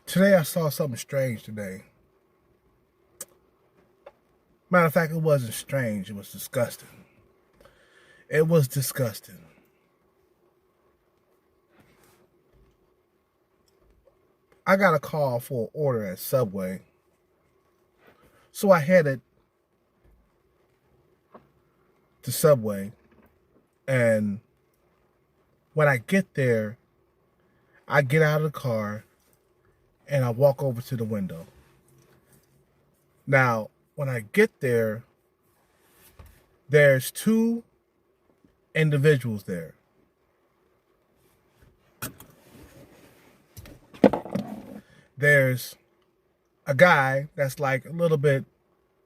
Today I saw something strange today. Matter of fact, it wasn't strange. It was disgusting. It was disgusting. I got a call for an order at Subway. So I headed to Subway. And when I get there, I get out of the car and I walk over to the window. Now, when I get there, there's two individuals there. There's a guy that's like a little bit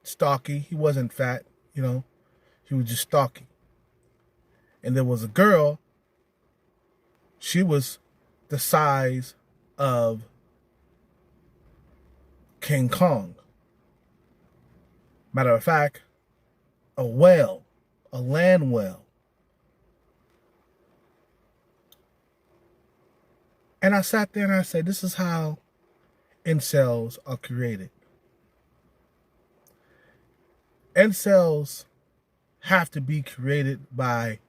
stocky. He wasn't fat, he was just stocky. And there was a girl, she was the size of King Kong. Matter of fact, a whale, a land whale. And I sat there and I said, this is how incels are created. Incels have to be created by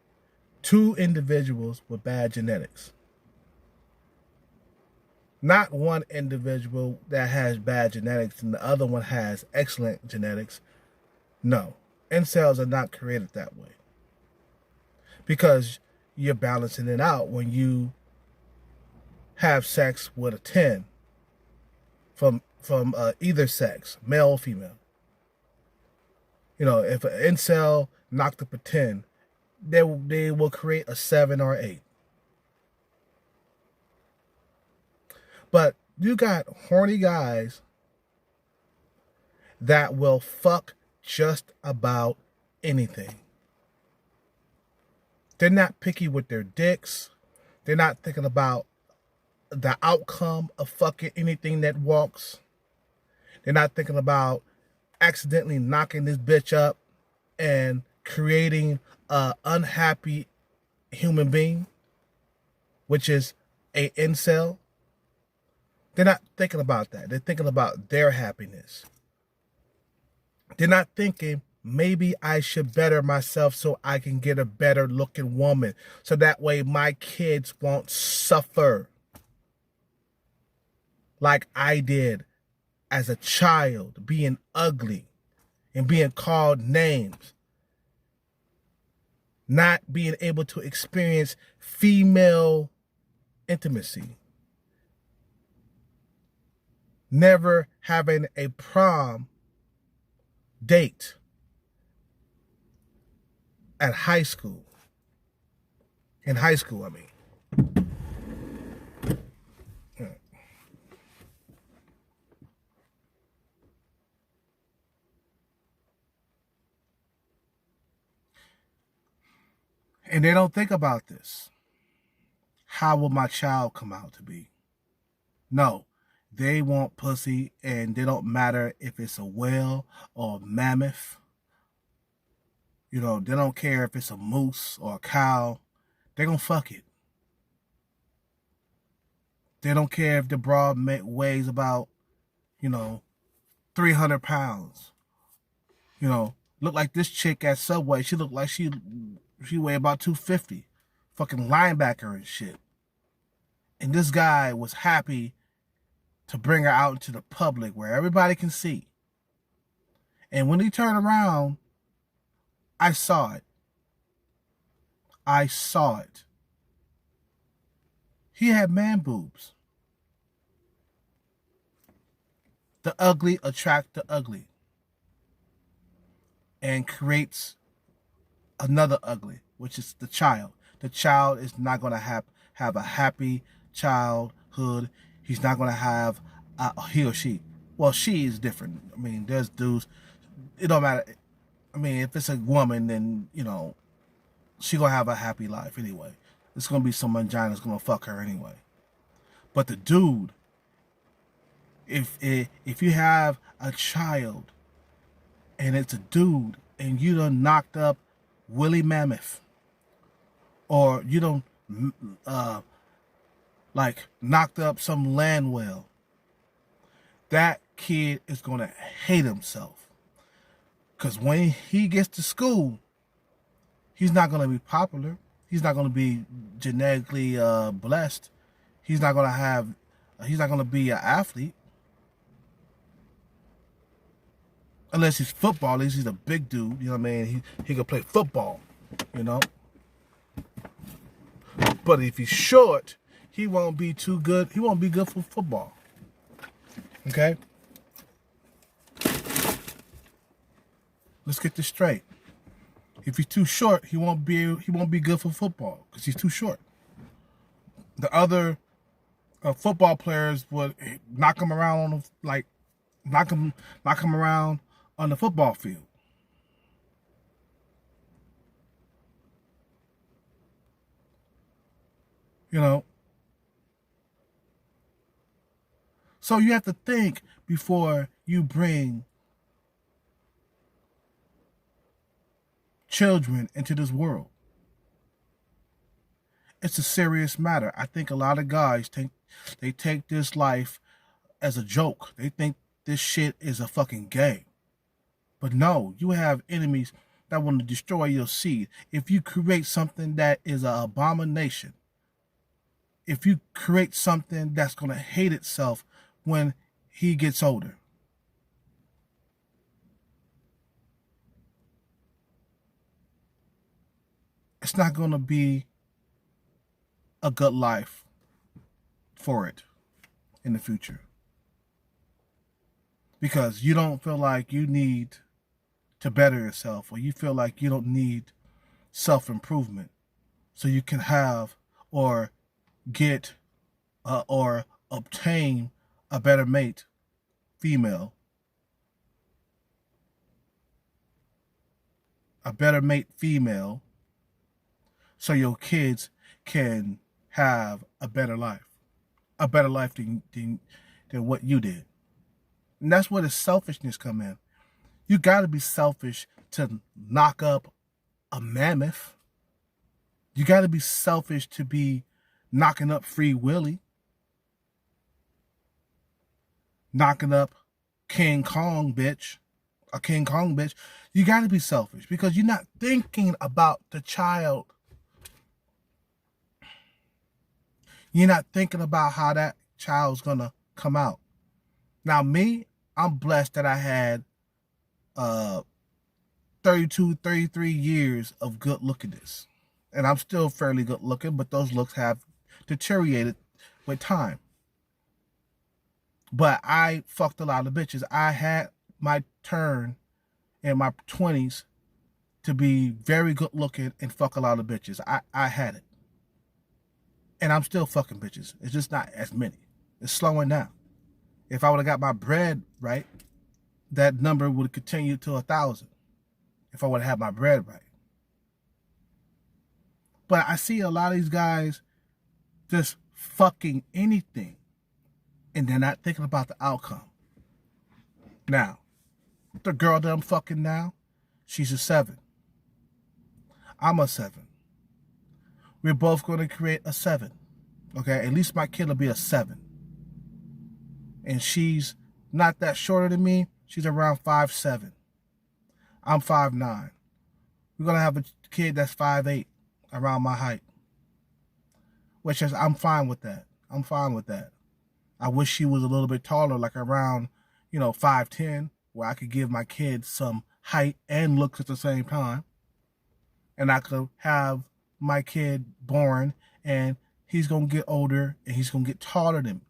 two individuals with bad genetics. Not one individual that has bad genetics and the other one has excellent genetics. No, incels are not created that way. Because you're balancing it out when you have sex with a 10 from either sex, male or female. If an incel knocked up a 10, they will create a 7 or 8. But you got horny guys that will fuck just about anything. They're not picky with their dicks. They're not thinking about the outcome of fucking anything that walks. They're not thinking about accidentally knocking this bitch up and creating an unhappy human being, which is a incel. They're not thinking about that. They're thinking about their happiness. They're not thinking, maybe I should better myself so I can get a better looking woman, so that way my kids won't suffer like I did as a child, being ugly and being called names, not being able to experience female intimacy, never having a prom date at high school. In high school, I mean. And they don't think about this. How will my child come out to be? No, they want pussy, and they don't matter if it's a whale or a mammoth. They don't care if it's a moose or a cow. They're going to fuck it. They don't care if the broad weighs about, 300 pounds. Look like this chick at Subway. She looked like she weighed about 250. Fucking linebacker and shit. And this guy was happy to bring her out into the public where everybody can see. And when he turned around, I saw it. I saw it. He had man boobs. The ugly attract the ugly and creates another ugly, which is the child. The child is not going to have a happy childhood. He's not going to have he or she. Well, she is different. I mean, there's dudes. It don't matter. I mean, if it's a woman, then, she going to have a happy life anyway. It's going to be some vagina that's going to fuck her anyway. But the dude, if you have a child and it's a dude and you done knocked up Willie Mammoth, or you done knocked up some land whale, that kid is going to hate himself. Because when he gets to school, he's not going to be popular. He's not going to be genetically blessed. He's not going to be an athlete. Unless he's football, at least he's a big dude, you know what I mean? He can play football, you know? But if he's short, he won't be too good. He won't be good for football. Okay? Let's get this straight. If he's too short, he won't be good for football because he's too short. The other football players would knock him around on knock him around on the football field. You know. So you have to think before you bring children into this world. It's a serious matter. I think a lot of guys take this life as a joke. They think this shit is a fucking game. But no, you have enemies that want to destroy your seed. If you create something that is an abomination, if you create something that's going to hate itself when he gets older, it's not going to be a good life for it in the future. Because you don't feel like you need to better yourself, or you feel like you don't need self-improvement so you can have or get or obtain a better mate, female, so your kids can have a better life than what you did. And that's where the selfishness come in. You got to be selfish to knock up a mammoth. You got to be selfish to be knocking up Free Willy, knocking up King Kong, bitch. A King Kong, bitch. You got to be selfish because you're not thinking about the child. You're not thinking about how that child's going to come out. Now, me, I'm blessed that I had 32, 33 years of good lookingness. And I'm still fairly good looking, but those looks have deteriorated with time. But I fucked a lot of bitches. I had my turn in my 20s to be very good looking and fuck a lot of bitches. I had it. And I'm still fucking bitches. It's just not as many. It's slowing down. If I would have got my bread right, that number would continue to 1,000. If I would have had my bread right. But I see a lot of these guys just fucking anything. And they're not thinking about the outcome. Now, the girl that I'm fucking now, she's a 7. I'm a 7. We're both going to create a 7. Okay? At least my kid will be a 7. And she's not that shorter than me. She's around 5'7". I'm 5'9". We're going to have a kid that's 5'8", around my height. Which is, I'm fine with that. I'm fine with that. I wish she was a little bit taller, like around, 5'10", where I could give my kid some height and looks at the same time. And I could have my kid born, and he's going to get older, and he's going to get taller than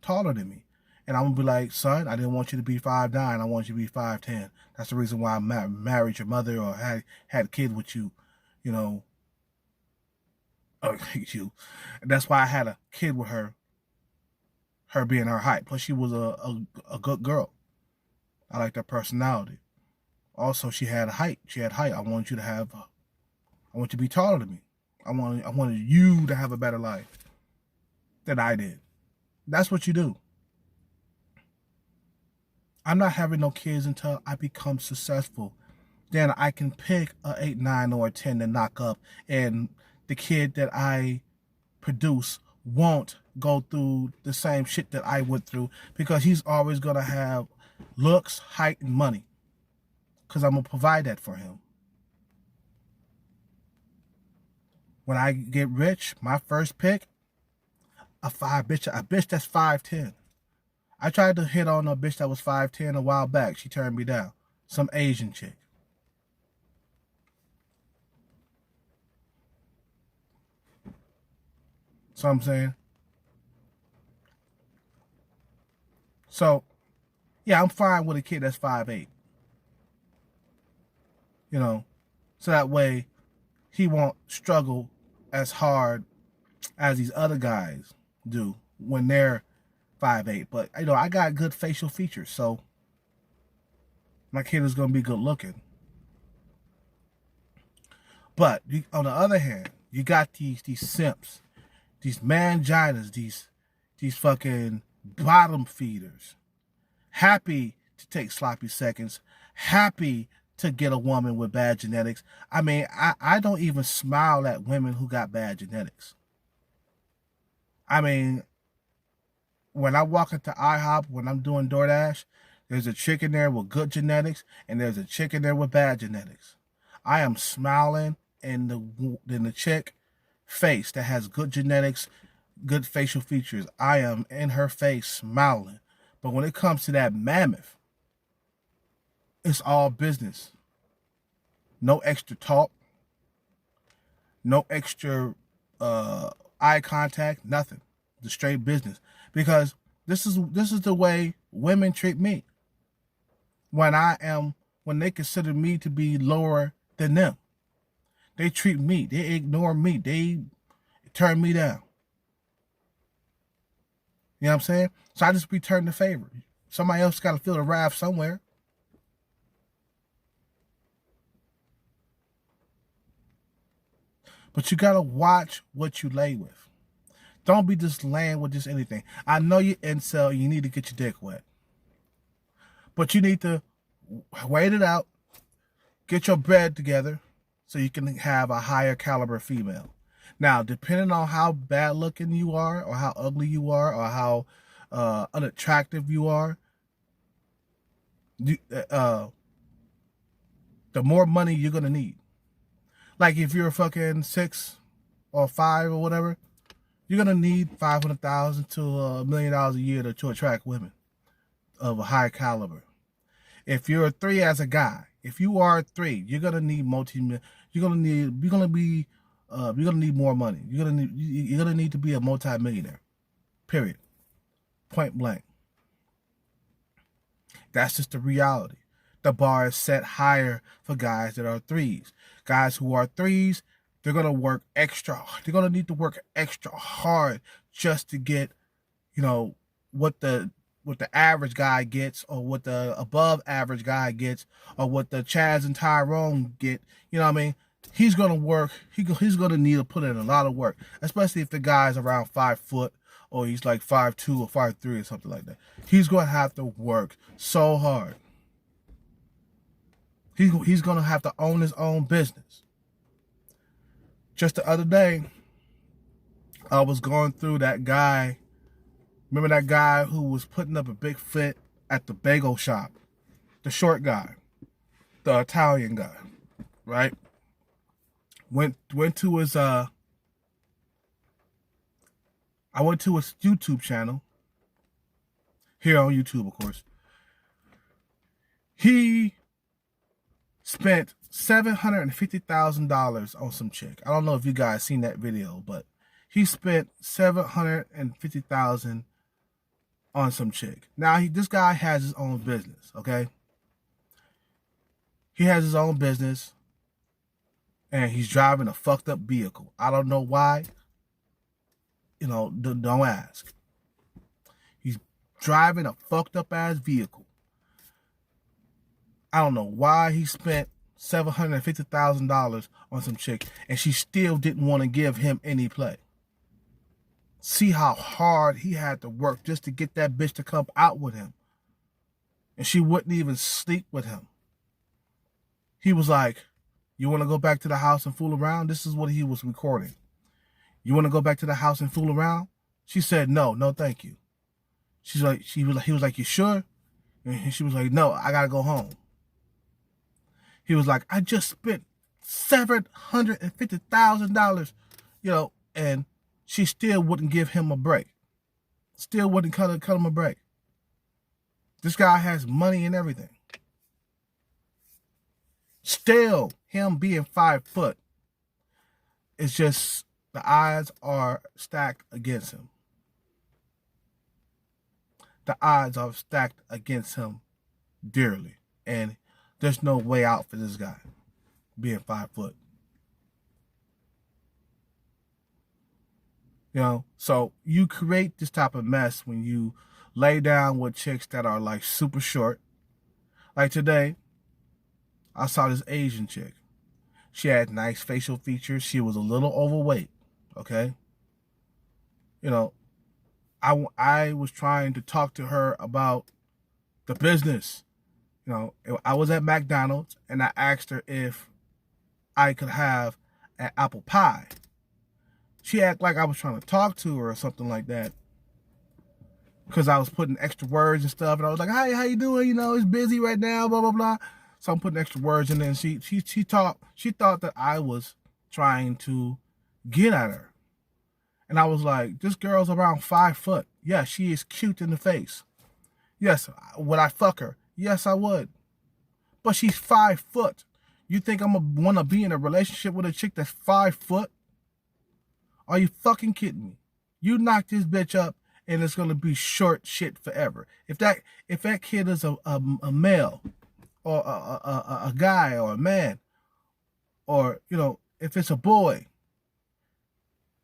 me. And I'm going to be like, son, I didn't want you to be 5'9". I want you to be 5'10". That's the reason why I married your mother or had a kid with you, you. And that's why I had a kid with her being her height. Plus, she was a good girl. I liked her personality. Also, she had height. I wanted you to be taller than me. I wanted you to have a better life than I did. That's what you do. I'm not having no kids until I become successful. Then I can pick a 8, 9, or a 10 to knock up, and the kid that I produce won't go through the same shit that I went through, because he's always going to have looks, height, and money, because I'm going to provide that for him. When I get rich, my first pick, a bitch that's 5'10". I tried to hit on a bitch that was 5'10" a while back. She turned me down. Some Asian chick. So I'm saying. So, yeah, I'm fine with a kid that's 5'8". You know, so that way he won't struggle as hard as these other guys do when they're 5'8". But, you know, I got good facial features, so my kid is going to be good looking. But on the other hand, you got these simps, these manginas, these fucking bottom feeders, happy to take sloppy seconds, happy to get a woman with bad genetics. I mean, I don't even smile at women who got bad genetics. I mean, when I walk into IHOP, when I'm doing DoorDash, there's a chick in there with good genetics, and there's a chick in there with bad genetics. I am smiling in the chick face that has good genetics, good facial features. I am in her face smiling. But when it comes to that mammoth, it's all business. No extra talk. No extra eye contact. Nothing. The straight business. Because this is the way women treat me. When they consider me to be lower than them. They treat me. They ignore me. They turn me down. You know what I'm saying? So I just return the favor. Somebody else got to feel the wrath somewhere. But you got to watch what you lay with. Don't be just laying with just anything. I know you're incel. You need to get your dick wet. But you need to wait it out. Get your bread together so you can have a higher caliber female. Now, depending on how bad looking you are, or how ugly you are, or how unattractive you are, the more money you're going to need. Like if you're fucking 6 or 5 or whatever, you're going to need $500,000 to $1 million a year to attract women of a high caliber. If you're a 3 as a guy, if you are a 3, you're going to need you're going to need more money. You're going to need to be a multi-millionaire. Period. Point blank. That's just the reality. The bar is set higher for guys that are 3s. Guys who are 3s, they're going to work extra. They're going to need to work extra hard just to get, you know, what the average guy gets, or what the above average guy gets, or what the Chaz and Tyrone get. You know what I mean? He's going to work. He's going to need to put in a lot of work, especially if the guy's around 5 foot, or he's like 5'2" or 5'3" or something like that. He's going to have to work so hard. He's going to have to own his own business. Just the other day, I was going through that guy. Remember that guy who was putting up a big fit at the bagel shop? The short guy. The Italian guy. Right? Went to his I went to his YouTube channel. Here on YouTube, of course. He spent $750,000 on some chick. I don't know if you guys seen that video, but he spent $750,000 on some chick. Now, this guy has his own business, okay? He has his own business, and he's driving a fucked up vehicle. I don't know why. You know, don't ask. He's driving a fucked up ass vehicle. I don't know why he spent $750,000 on some chick, and she still didn't want to give him any play. See how hard he had to work just to get that bitch to come out with him. And she wouldn't even sleep with him. He was like, you want to go back to the house and fool around? This is what he was recording. You want to go back to the house and fool around? She said, no, thank you. He was like, you sure? And she was like, no, I gotta go home. He was like, I just spent $750,000, and she still wouldn't give him a break. Still wouldn't cut him a break. This guy has money and everything. Still, him being 5 foot, it's just the odds are stacked against him. The odds are stacked against him dearly. And there's no way out for this guy being 5 foot. So you create this type of mess when you lay down with chicks that are like super short. Like today, I saw this Asian chick. She had nice facial features. She was a little overweight, okay? I was trying to talk to her about the business. I was at McDonald's and I asked her if I could have an apple pie. She acted like I was trying to talk to her or something like that, because I was putting extra words and stuff, and I was like, "Hi, how you doing? It's busy right now, blah blah blah." So I'm putting extra words, and then she thought that I was trying to get at her, and I was like, "This girl's around 5 foot. Yeah, she is cute in the face. Yes, would I fuck her? Yes, I would. But she's 5 foot. You think I'm gonna want to be in a relationship with a chick that's 5 foot? Are you fucking kidding me? You knock this bitch up and it's gonna be short shit forever. If that kid is a male or a guy or a man, or if it's a boy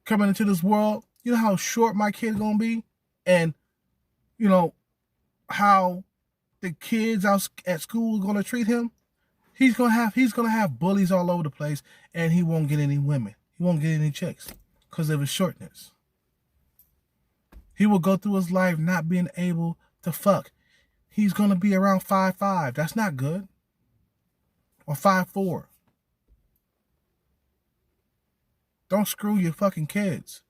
coming into this world, you know how short my kid's gonna be, and how the kids out at school are gonna treat him. He's gonna have bullies all over the place, and he won't get any women. He won't get any chicks because of his shortness. He will go through his life not being able to fuck. He's going to be around 5'5". That's not good. Or 5'4". Don't screw your fucking kids.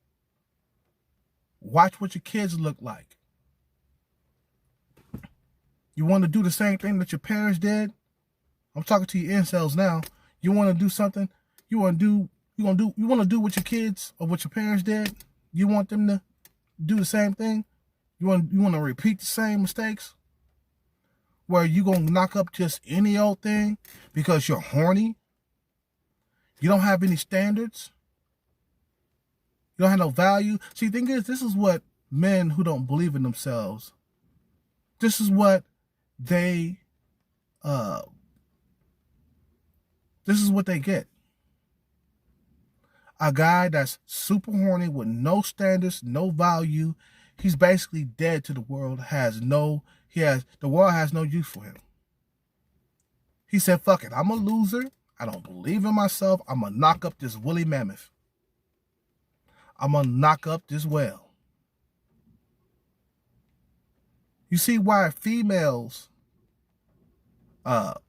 Watch what your kids look like. You want to do the same thing that your parents did? I'm talking to you incels now. You want to do something? You want to do what your kids or what your parents did? You want them to do the same thing? You want to repeat the same mistakes? Where you gonna knock up just any old thing because you're horny? You don't have any standards? You don't have no value? See, the thing is, this is what men who don't believe in themselves, this is what they get. A guy that's super horny with no standards, no value. He's basically dead to the world. The world has no use for him. He said, fuck it, I'm a loser. I don't believe in myself. I'm going to knock up this woolly mammoth. I'm going to knock up this whale. You see why females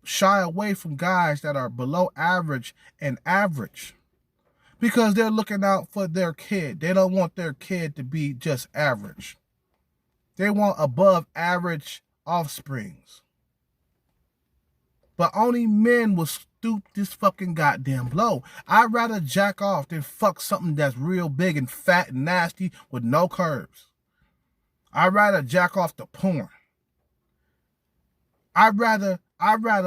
shy away from guys that are below average and average? Because they're looking out for their kid. They don't want their kid to be just average. They want above average offsprings. But only men will stoop this fucking goddamn low. I'd rather jack off than fuck something that's real big and fat and nasty with no curves. I'd rather jack off the porn. I'd rather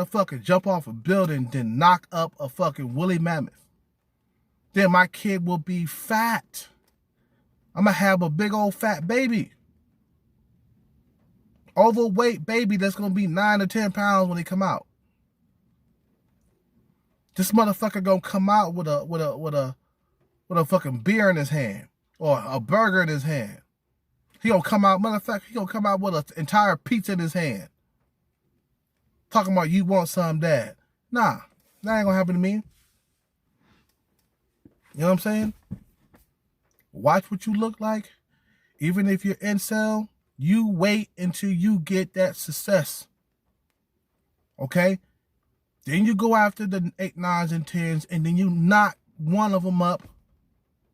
fucking jump off a building than knock up a fucking woolly mammoth. Then my kid will be fat. I'm going to have a big old fat baby. Overweight baby that's going to be 9 to 10 pounds when they come out. This motherfucker going to come out with a fucking beer in his hand or a burger in his hand. He going to come out, motherfucker, he going to come out with an entire pizza in his hand. Talking about you want some, dad. Nah, that ain't going to happen to me. You know what I'm saying? Watch what you look like. Even if you're incel, you wait until you get that success. Okay? Then you go after the 8, 9s, and 10s, and then you knock one of them up.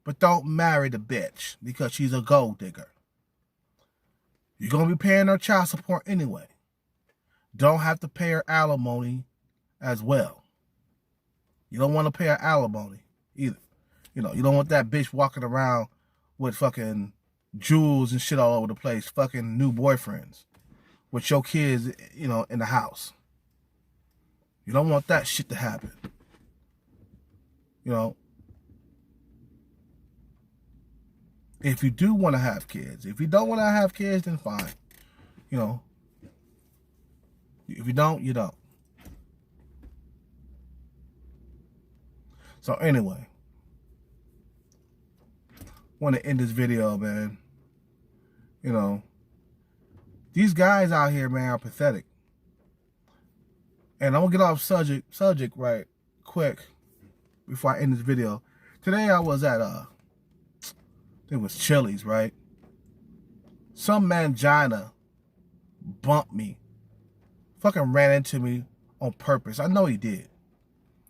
But don't marry the bitch because she's a gold digger. You're going to be paying her child support anyway. Don't have to pay her alimony as well. You don't want to pay her alimony either. You know, you don't want that bitch walking around with fucking jewels and shit all over the place, fucking new boyfriends with your kids, you know, in the house. You don't want that shit to happen. You know, if you do want to have kids, if you don't want to have kids, then fine. You know, if you don't, you don't. So anyway, want to end this video, man. You know, these guys out here, man, are pathetic. And I'm gonna get off subject right quick before I end this video. Today I was at it was Chili's, right? Some mangina bumped me. Fucking ran into me on purpose. I know he did.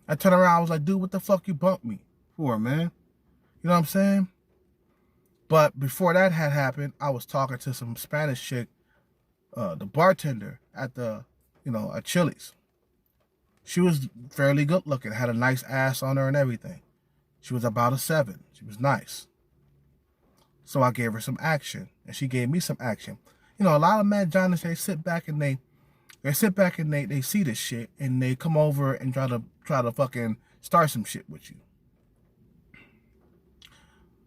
I turned around, I was like, dude, what the fuck you bumped me for, man? You know what I'm saying? But before that had happened, I was talking to some Spanish chick, the bartender at at Chili's. She was fairly good looking, had a nice ass on her and everything. She was about a 7. She was nice. So I gave her some action, and she gave me some action. You know, a lot of manginas, they sit back and they see this shit, and they come over and try to fucking start some shit with you.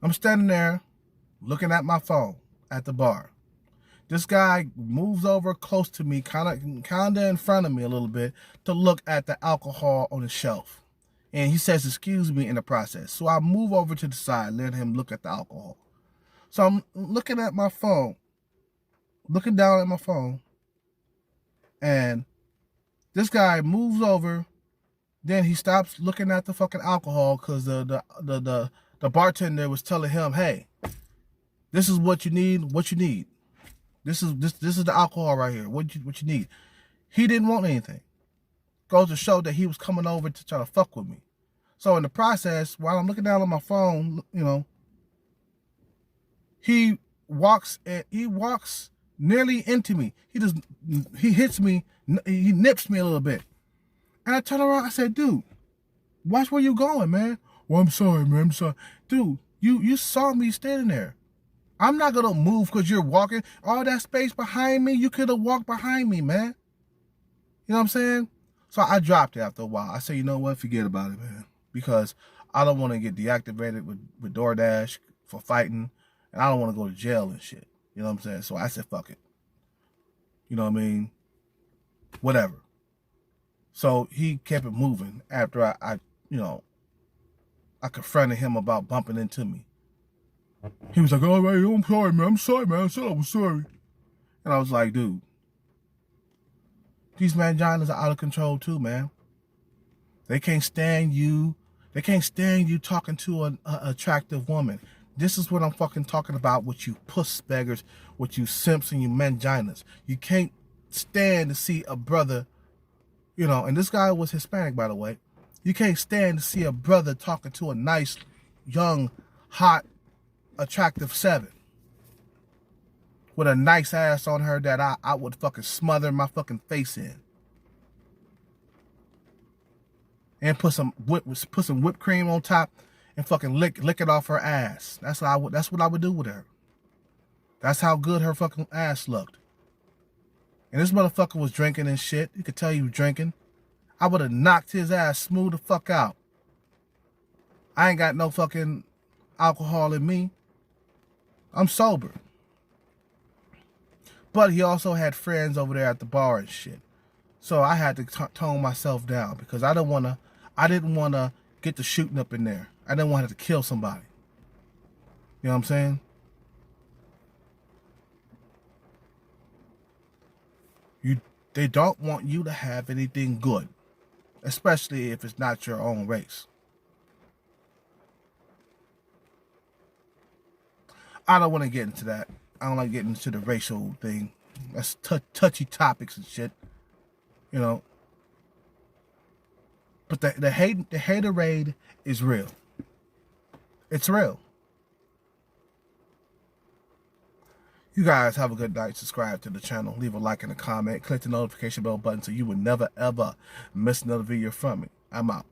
I'm standing there looking at my phone at the bar. This guy moves over close to me, kind of in front of me a little bit, to look at the alcohol on the shelf. And he says, excuse me, in the process. So I move over to the side, let him look at the alcohol. So I'm looking at my phone, looking down at my phone, and this guy moves over. Then he stops looking at the fucking alcohol because the bartender was telling him, hey, this is what you need, This is the alcohol right here. What you need. He didn't want anything. Goes to show that he was coming over to try to fuck with me. So in the process, while I'm looking down on my phone, you know, he walks nearly into me. He hits me, he nips me a little bit. And I turn around, I said, dude, watch where you going, man. Well, I'm sorry, man, I'm sorry. Dude, you saw me standing there. I'm not going to move because you're walking. All that space behind me, you could have walked behind me, man. You know what I'm saying? So I dropped it after a while. I said, you know what? Forget about it, man. Because I don't want to get deactivated with DoorDash for fighting. And I don't want to go to jail and shit. You know what I'm saying? So I said, fuck it. You know what I mean? Whatever. So he kept it moving after I confronted him about bumping into me. He was like, all right, I'm sorry, man. I said I was sorry. And I was like, dude, these manginas are out of control too, man. They can't stand you. They can't stand you talking to an attractive woman. This is what I'm fucking talking about with you puss beggars, with you simps and you manginas. You can't stand to see a brother, you know, and this guy was Hispanic, by the way. You can't stand to see a brother talking to a nice, young, hot, attractive 7 with a nice ass on her that I would fucking smother my fucking face in and put some whipped cream on top and fucking lick it off her ass. That's what I would do with her. That's how good her fucking ass looked. And this motherfucker was drinking and shit. You could tell he was drinking. I would have knocked his ass smooth the fuck out. I ain't got no fucking alcohol in me. I'm sober. But he also had friends over there at the bar and shit. So I had to tone myself down because I didn't want to get the shooting up in there. I didn't want to kill somebody. You know what I'm saying? They don't want you to have anything good, especially if it's not your own race. I don't want to get into that. I don't like getting into the racial thing. That's touchy topics and shit, you know. But the haterade is real. It's real. You guys have a good night. Subscribe to the channel. Leave a like and a comment. Click the notification bell button so you will never, ever miss another video from me. I'm out.